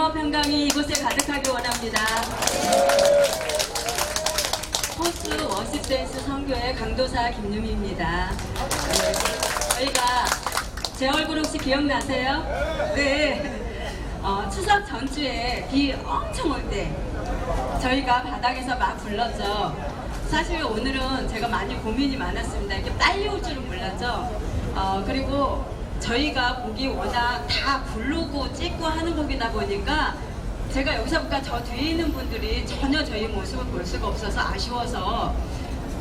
자녀 평강이 이곳에 가득하기 원합니다. 호수 워십댄스 선교회 강도사 김유미입니다. 저희가 제 얼굴 혹시 기억나세요? 네. 추석 전주에 비 엄청 올 때 저희가 바닥에서 막 불렀죠. 사실 오늘은 제가 많이 고민이 많았습니다. 이렇게 빨리 올 줄은 몰랐죠. 그리고 저희가 곡이 워낙 다 부르고 찍고 하는 곡이다 보니까 제가 여기서부터 저 뒤에 있는 분들이 전혀 저희 모습을 볼 수가 없어서 아쉬워서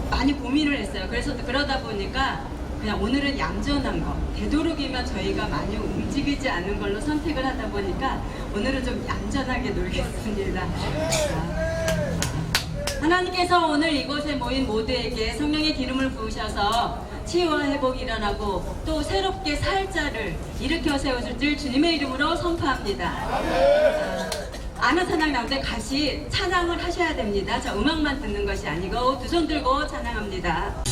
많이 고민을 했어요. 그래서 그러다 보니까 그냥 오늘은 얌전한 거, 되도록이면 저희가 많이 움직이지 않는 걸로 선택을 하다 보니까 오늘은 좀 얌전하게 놀겠습니다. 하나님께서 오늘 이곳에 모인 모두에게 성령의 기름을 부으셔서 치유와 회복이 일어나고 또 새롭게 살 자를 일으켜 세워줄 줄 주님의 이름으로 선포합니다. 아는 찬양 나오는데 같이 찬양을 하셔야 됩니다. 자, 음악만 듣는 것이 아니고 두 손 들고 찬양합니다.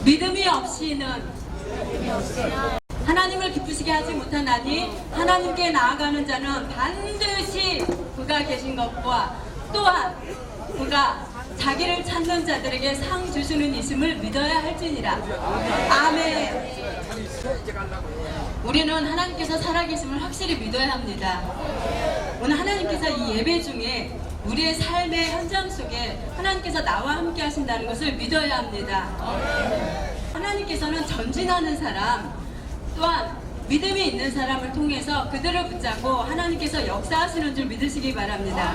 믿음이 없이는 하나님을 기쁘시게 하지 못하나니 하나님께 나아가는 자는 반드시 그가 계신 것과 또한 그가 자기를 찾는 자들에게 상 주시는 있음을 믿어야 할지니라. 아멘. 우리는 하나님께서 살아계심을 확실히 믿어야 합니다. 오늘 하나님께서 이 예배 중에 우리의 삶의 현장 속에 하나님께서 나와 함께 하신다는 것을 믿어야 합니다. 하나님께서는 전진하는 사람 또한 믿음이 있는 사람을 통해서 그들을 붙잡고 하나님께서 역사하시는 줄 믿으시기 바랍니다.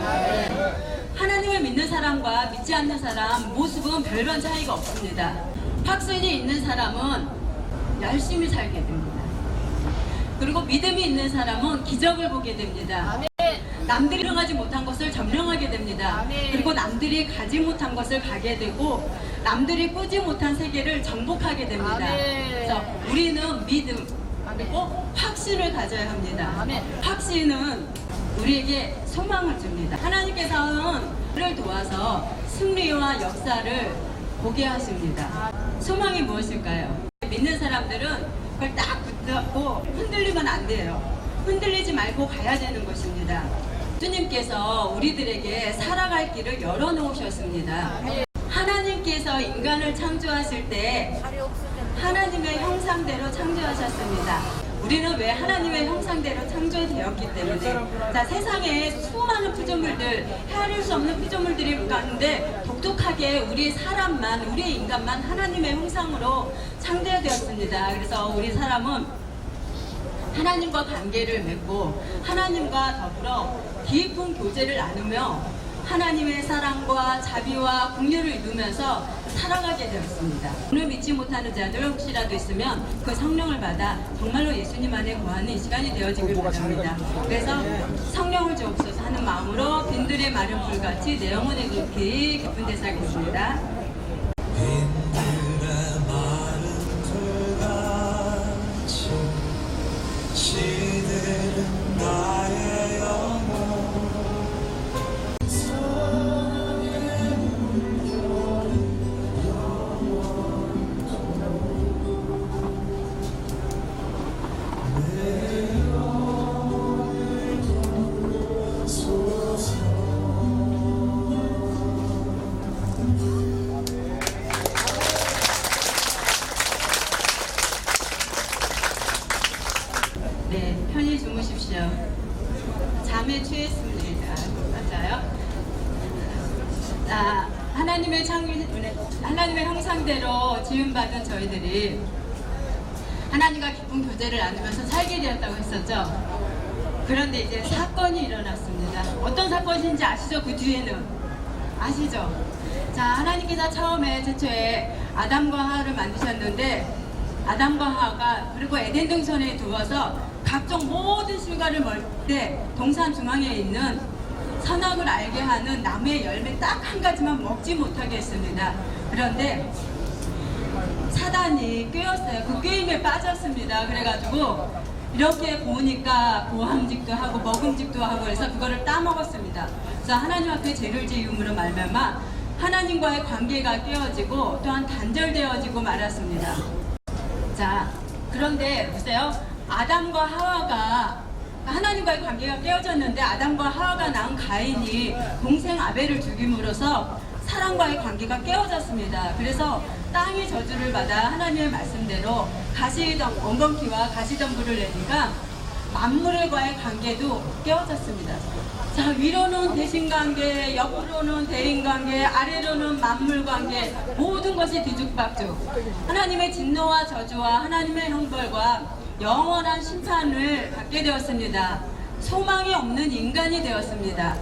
하나님을 믿는 사람과 믿지 않는 사람 모습은 별반 차이가 없습니다. 확신이 있는 사람은 열심히 살게 됩니다. 그리고 믿음이 있는 사람은 기적을 보게 됩니다. 남들이 일어나지 못한 것을 점령하게 됩니다. 그리고 남들이 가지 못한 것을 가게 되고 남들이 꾸지 못한 세계를 정복하게 됩니다. 그래서 우리는 믿음 그리고 확신을 가져야 합니다. 확신은 우리에게 소망을 줍니다. 하나님께서는 우리를 도와서 승리와 역사를 보게 하십니다. 소망이 무엇일까요? 믿는 사람들은 그걸 딱 붙잡고 흔들리면 안 돼요. 흔들리지 말고 가야 되는 것입니다. 주님께서 우리들에게 살아갈 길을 열어놓으셨습니다. 하나님께서 인간을 창조하실 때 하나님의 형상대로 창조하셨습니다. 우리는 왜 하나님의 형상대로 창조되었기 때문에 자, 세상에 수많은 피조물들, 헤아릴 수 없는 피조물들이 가는데 독특하게 우리 사람만, 우리 인간만 하나님의 형상으로 창조되었습니다. 그래서 우리 사람은 하나님과 관계를 맺고 하나님과 더불어 깊은 교제를 나누며 하나님의 사랑과 자비와 긍휼을 이루면서 살아가게 되었습니다. 오늘 믿지 못하는 자들 혹시라도 있으면 그 성령을 받아 정말로 예수님 안에 거하는 이 시간이 되어지길 바랍니다. 그래서 성령을 주옵소서 하는 마음으로 빈들의 마른 불같이 내 영혼에 깊이 깊은 데 살겠습니다. 네, 편히 주무십시오. 잠에 취했습니다. 맞아요? 하나님의 하나님의 형상대로 지음받은 저희들이 하나님과 깊은 교제를 나누면서 살게 되었다고 했었죠. 그런데 이제 사건이 일어났습니다. 어떤 사건인지 아시죠? 그 뒤에는 아시죠? 자, 하나님께서 처음에 최초에 아담과 하와를 만드셨는데 아담과 하와가 그리고 에덴 동산에 두어서 각종 모든 실과를 먹을 때 동산 중앙에 있는 선악을 알게 하는 나무의 열매 딱 한 가지만 먹지 못하게 했습니다. 그런데 사단이 꾀었어요. 그 꾀임에 빠졌습니다. 그래가지고 이렇게 보니까 보함직도 하고 먹음직도 하고 해서 그거를 따먹었습니다. 그래서 하나님 앞에 죄를 지음으로 말미암아 하나님과의 관계가 깨어지고 또한 단절되어지고 말았습니다. 자, 그런데 보세요. 아담과 하와가 하나님과의 관계가 깨어졌는데 아담과 하와가 낳은 가인이 동생 아벨을 죽임으로써 사랑과의 관계가 깨어졌습니다. 그래서 땅의 저주를 받아 하나님의 말씀대로 원건키와 가시덤불을 내니까 만물과의 관계도 깨어졌습니다. 자, 위로는 대신관계, 옆으로는 대인관계, 아래로는 만물관계, 모든 것이 뒤죽박죽. 하나님의 진노와 저주와 하나님의 형벌과 영원한 심판을 받게 되었습니다. 소망이 없는 인간이 되었습니다.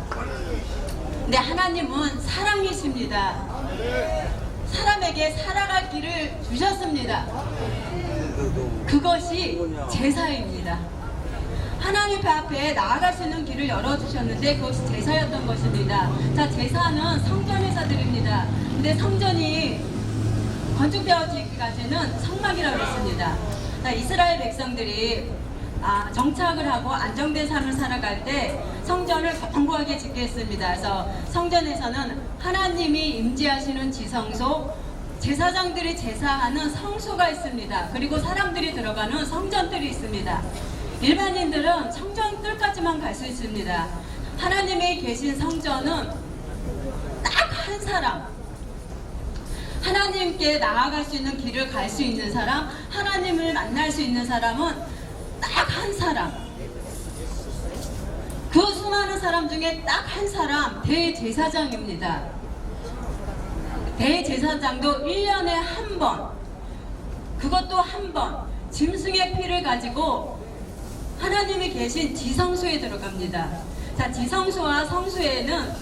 근데 하나님은 사랑이십니다. 사람에게 살아갈 길을 주셨습니다. 그것이 제사입니다. 하나님 앞에 나아갈 수 있는 길을 열어주셨는데 그것이 제사였던 것입니다. 자, 제사는 성전에서 드립니다. 근데 성전이 건축되어지기까지는 성막이라고 했습니다. 자, 이스라엘 백성들이 정착을 하고 안정된 삶을 살아갈 때 성전을 견고하게 짓게 했습니다. 그래서 성전에서는 하나님이 임재하시는 지성소, 제사장들이 제사하는 성소가 있습니다. 그리고 사람들이 들어가는 성전들이 있습니다. 일반인들은 성전들까지만 갈 수 있습니다. 하나님이 계신 성전은 딱 한 사람, 하나님께 나아갈 수 있는 길을 갈 수 있는 사람, 하나님을 만날 수 있는 사람은 딱 한 사람. 그 수많은 사람 중에 딱 한 사람, 대제사장입니다. 대제사장도 1년에 한 번, 그것도 한 번, 짐승의 피를 가지고 하나님이 계신 지성소에 들어갑니다. 자, 지성소와 성소에는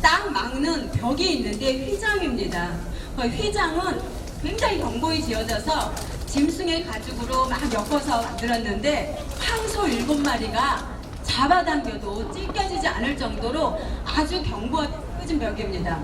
딱 막는 벽이 있는데 휘장입니다. 그 휘장은 굉장히 견고히 지어져서 짐승의 가죽으로 막 엮어서 만들었는데 황소 7마리가 잡아당겨도 찢겨지지 않을 정도로 아주 견고하게 끄진 벽입니다.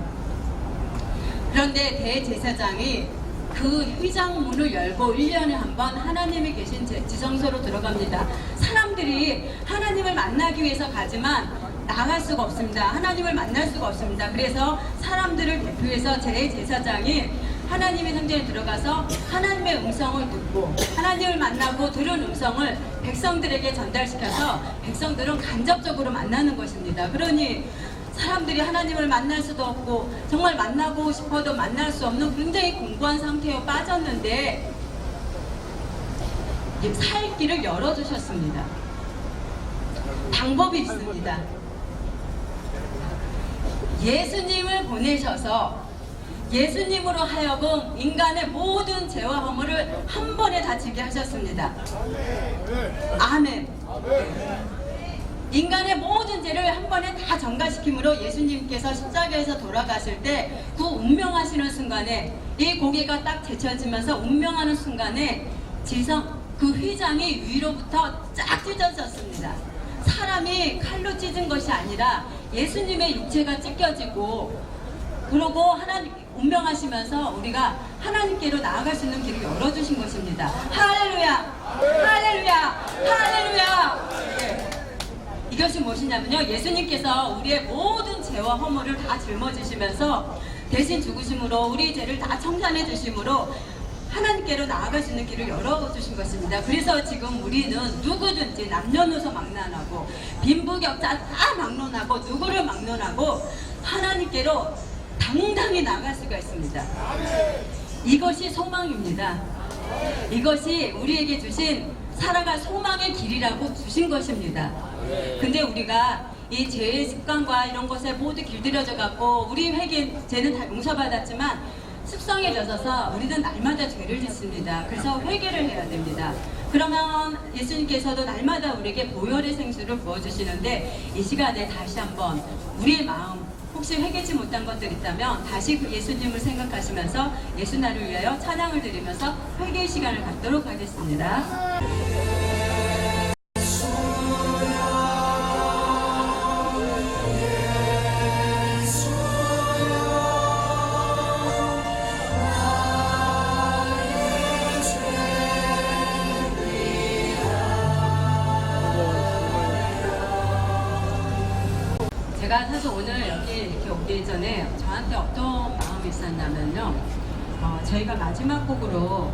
그런데 대제사장이 그 휘장문을 열고 1년에 한 번 하나님이 계신 지성소로 들어갑니다. 사람들이 하나님을 만나기 위해서 가지만 나갈 수가 없습니다. 하나님을 만날 수가 없습니다. 그래서 사람들을 대표해서 대제사장이 하나님의 성전에 들어가서 하나님의 음성을 듣고 하나님을 만나고 들은 음성을 백성들에게 전달시켜서 백성들은 간접적으로 만나는 것입니다. 그러니 사람들이 하나님을 만날 수도 없고 정말 만나고 싶어도 만날 수 없는 굉장히 공고한 상태에 빠졌는데 살 길을 열어주셨습니다. 방법이 있습니다. 예수님을 보내셔서 예수님으로 하여금 인간의 모든 죄와 허물을 한 번에 다 지게 하셨습니다. 아멘. 인간의 모든 죄를 한 번에 다 전가시킴으로 예수님께서 십자가에서 돌아가실 때 그 운명하시는 순간에 이 고개가 딱 제쳐지면서 운명하는 순간에 그 휘장이 위로부터 쫙 찢어졌습니다. 사람이 칼로 찢은 것이 아니라 예수님의 육체가 찢겨지고 그러고 하나님 운명하시면서 우리가 하나님께로 나아갈 수 있는 길을 열어주신 것입니다. 할렐루야! 할렐루야! 할렐루야! 네. 이것이 무엇이냐면요, 예수님께서 우리의 모든 죄와 허물을 다 짊어지시면서 대신 죽으심으로 우리 죄를 다 청산해 주심으로 하나님께로 나아갈 수 있는 길을 열어주신 것입니다. 그래서 지금 우리는 누구든지 남녀노소 막론하고 빈부격차 다 막론하고 누구를 막론하고 하나님께로 당당히 나갈 수가 있습니다. 이것이 소망입니다. 이것이 우리에게 주신 살아갈 소망의 길이라고 주신 것입니다. 근데 우리가 이 죄의 습관과 이런 것에 모두 길들여져 갖고 우리 회개 죄는 다 용서받았지만 습성해져서 우리는 날마다 죄를 짓습니다. 그래서 회개를 해야 됩니다. 그러면 예수님께서도 날마다 우리에게 보혈의 생수를 부어주시는데 이 시간에 다시 한번 우리의 마음 혹시 회개치 못한 것들 있다면 다시 그 예수님을 생각하시면서 예수나를 위하여 찬양을 드리면서 회개의 시간을 갖도록 하겠습니다. 제가 사실 오늘 여기 이렇게 오기 전에 저한테 어떤 마음이 있었냐면요. 저희가 마지막 곡으로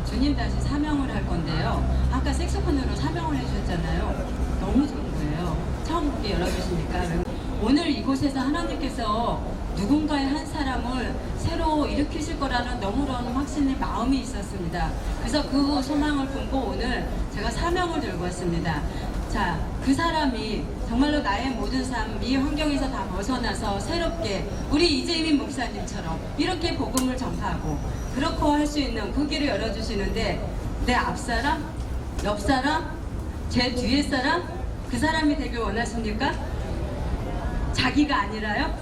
주님 다시 사명을 할 건데요. 아까 색소폰으로 사명을 해주셨잖아요. 너무 좋은 거예요. 처음 곡에 열어주시니까. 오늘 이곳에서 하나님께서 누군가의 한 사람을 새로 일으키실 거라는 너무너무 확신의 마음이 있었습니다. 그래서 그 소망을 품고 오늘 제가 사명을 들고 왔습니다. 자, 그 사람이 정말로 나의 모든 삶, 이 환경에서 다 벗어나서 새롭게 우리 이재민 목사님처럼 이렇게 복음을 전파하고 그렇게 할 수 있는 그 길을 열어주시는데 내 앞사람, 옆사람, 제 뒤에 사람, 그 사람이 되길 원하십니까? 자기가 아니라요?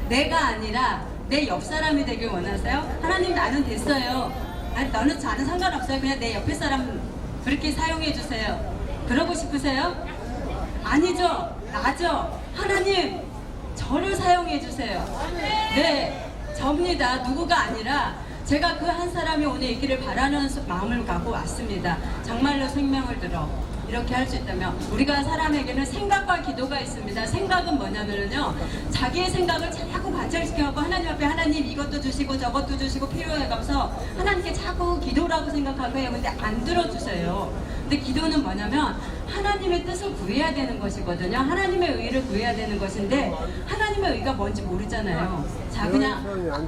내가 아니라 내 옆사람이 되길 원하세요? 하나님 나는 됐어요. 아니 너는 나는 상관없어요. 그냥 내 옆에 사람 그렇게 사용해 주세요. 그러고 싶으세요? 아니죠. 나죠. 하나님 저를 사용해 주세요. 네, 접니다. 누구가 아니라 제가 그 한 사람이 오늘 있기를 바라는 마음을 갖고 왔습니다. 정말로 생명을 들어 이렇게 할 수 있다면 우리가 사람에게는 생각과 기도가 있습니다. 생각은 뭐냐면요, 자기의 생각을 자꾸 관찰시켜갖고 하나님 앞에 하나님 이것도 주시고 저것도 주시고 필요해가면서 하나님께 자꾸 기도라고 생각하고 해요. 근데 안 들어주세요. 근데 기도는 뭐냐면 하나님의 뜻을 구해야 되는 것이거든요. 하나님의 의를 구해야 되는 것인데 하나님의 의가 뭔지 모르잖아요. 자, 그냥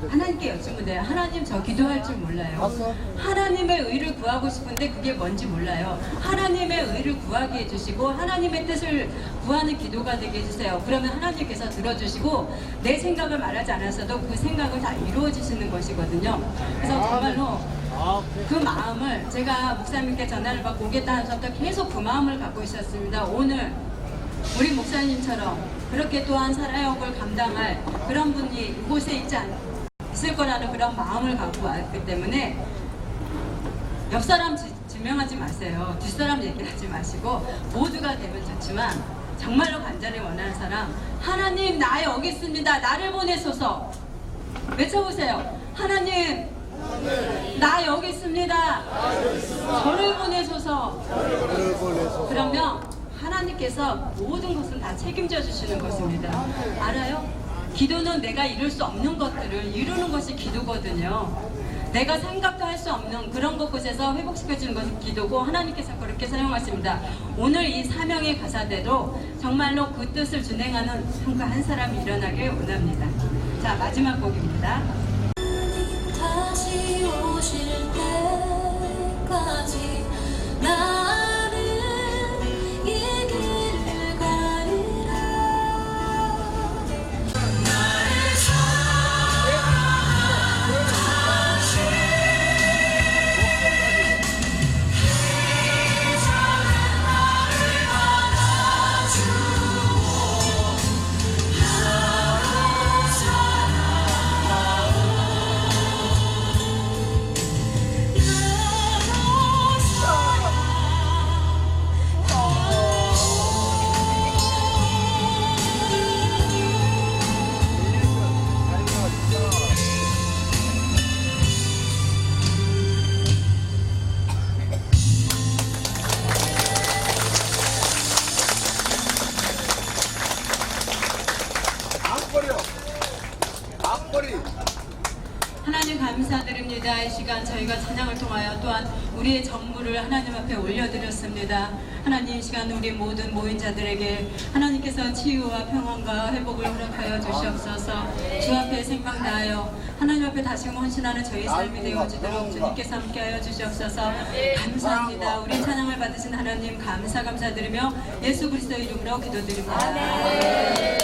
하나님께 여쭈면 돼요. 하나님 저 기도할 줄 몰라요. 하나님의 의를 구하고 싶은데 그게 뭔지 몰라요. 하나님의 의를 구하게 해주시고 하나님의 뜻을 구하는 기도가 되게 해주세요. 그러면 하나님께서 들어주시고 내 생각을 말하지 않았어도 그 생각을 다 이루어지시는 것이거든요. 그래서 정말로 그 마음을 제가 목사님께 전화를 받고 오겠다 하면서부터 계속 그 마음을 갖고 있었습니다. 오늘 우리 목사님처럼 그렇게 또한 사역을 감당할 그런 분이 이곳에 있을 거라는 그런 마음을 갖고 왔기 때문에 옆 사람 지명하지 마세요. 뒷사람 얘기하지 마시고 모두가 되면 좋지만 정말로 간절히 원하는 사람 하나님 나 여기 있습니다. 나를 보내소서. 외쳐보세요. 하나님 나 여기 있습니다. 저를 보내소서. 그러면 하나님께서 모든 것은 다 책임져 주시는 것입니다. 알아요? 기도는 내가 이룰 수 없는 것들을 이루는 것이 기도거든요. 내가 생각도 할 수 없는 그런 곳에서 회복시켜주는 것이 기도고 하나님께서 그렇게 사용하십니다. 오늘 이 사명의 가사대로 정말로 그 뜻을 준행하는 한 사람이 일어나길 원합니다. 자, 마지막 곡입니다. 다시 오실 때까지 나는 이 길을 가리라. 나의 사랑 다시 이전에 나를 받아주고 나로 하나님 감사드립니다. 이 시간 저희가 찬양을 통하여 또한 우리의 전부를 하나님 앞에 올려드렸습니다. 하나님 이 시간 우리 모든 모인 자들에게 하나님께서 치유와 평안과 회복을 허락하여 주시옵소서. 주 앞에 생각나요. 하나님 앞에 다시금 헌신하는 저희 삶이 되어지도록 주님께서 함께하여 주시옵소서. 감사합니다. 우리 찬양을 받으신 하나님 감사드리며 예수 그리스도의 이름으로 기도드립니다.